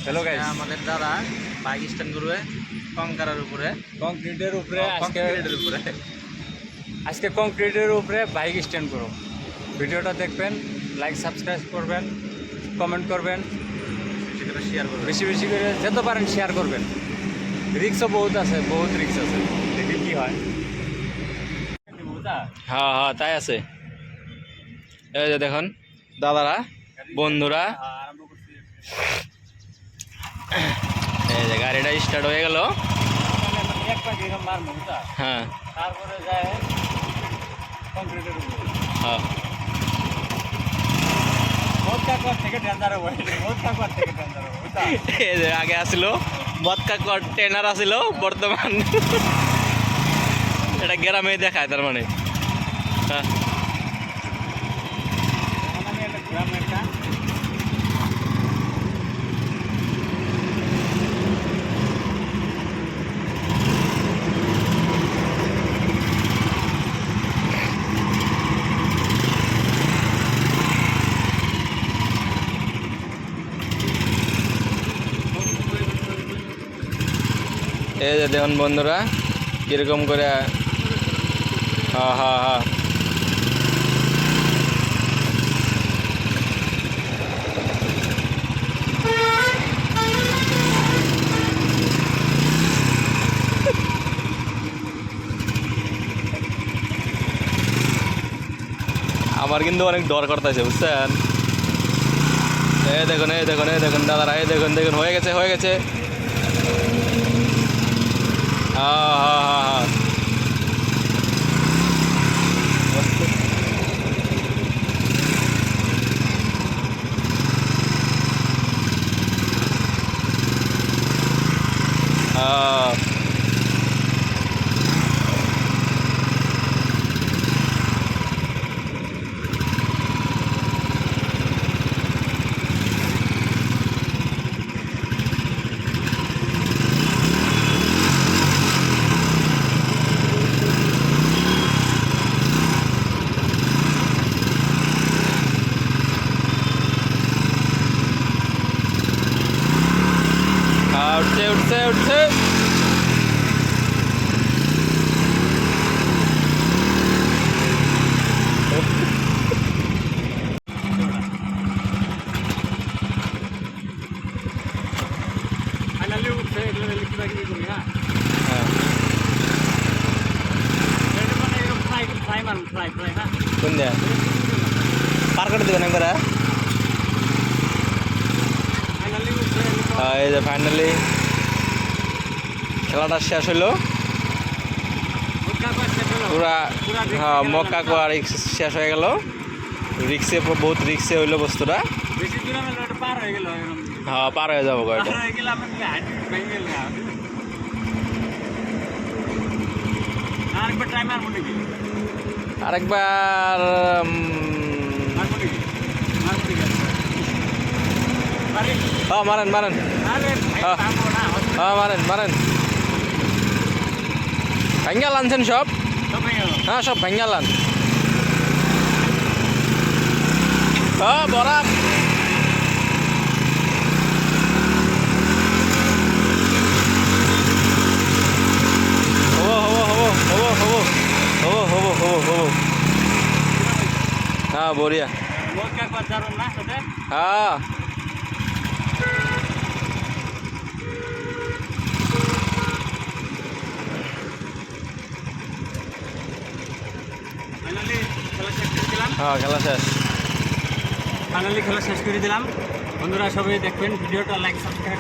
Hello guys, আমাদের দাদা bike stand করবে কংকারের উপরে, কংক্রিটের উপরে কংক্রিটের উপরে। আজকে কংক্রিটের উপরে বাইক স্ট্যান্ড করো। ভিডিওটা দেখবেন, লাইক সাবস্ক্রাইব করবেন, কমেন্ট করবেন, সেটা শেয়ার করবে। বেশি বেশি করে যত পারেন শেয়ার করবেন। রিক্সও বহুত আছে, বহুত রিক্স আছে, দেখি কি হয়। হ্যাঁ হ্যাঁ তাই আছে। এই যে দেখুন দাদারা, বন্ধুরা, এই যে গাড়িটা স্টার্ট হয়ে গেল। হ্যাঁ তারপরে যায় কংক্রিটের উপরে। হ্যাঁ এই যে আগে আসলো বদকা কর ট্রেনার আসিল, বর্তমান এটা গ্রামে দেখায় তার মানে। হ্যাঁ এই যে দেখুন বন্ধুরা কিরকম করে। হ্যাঁ হ্যাঁ হ্যাঁ আমার কিন্তু অনেক ডর করতেছে বুঝছেন। এই দেখুন এই দেখুন এই দেখুন দাদারা, এই দেখুন দেখুন হয়ে গেছে হয়ে গেছে। হ্যাঁ হ্যাঁ হ্যাঁ হ্যাঁ উঠছে উঠছে উঠছে। ফাইনালি উঠছে, এগুলো লিখতে করি। হ্যাঁ ফ্রাই মান ফ্রাই ফ্রাই না কোন দেয়া পার করে দেবেন একবার। ফাইনালি উঠছে। এই যে ফাইনালি খেলাটা শেষ হইলো পুরা। হ্যাঁ মক্কা কোয়ার শেষ হয়ে গেল। রিক্সে বহুত রিক্সে হইলো বস্তুটা। বেশি দূর আমরা পার হয়ে গেল। হ্যাঁ পার হয়ে যাবো গাড়িটা। পার হয়ে গেলে আমরা হাইট ভেঙে গেল। আরেকবার টাইম আর মনে কি আরেকবার হ্যাঁ মারেন মারেন। হ্যাঁ মারেন মারেন। ভাঙ্গাল আনছেন সব? হ্যাঁ সব ভাঙ্গাল আন। হ্যাঁ বরাব। হ্যাঁ বঢ়িয়া। হ্যাঁ হ্যাঁ খেলা শেষ। ফাইনালি খেলা শেষ করে দিলাম। বন্ধুরা সবাই দেখবেন ভিডিওটা, লাইক সাবস্ক্রাইব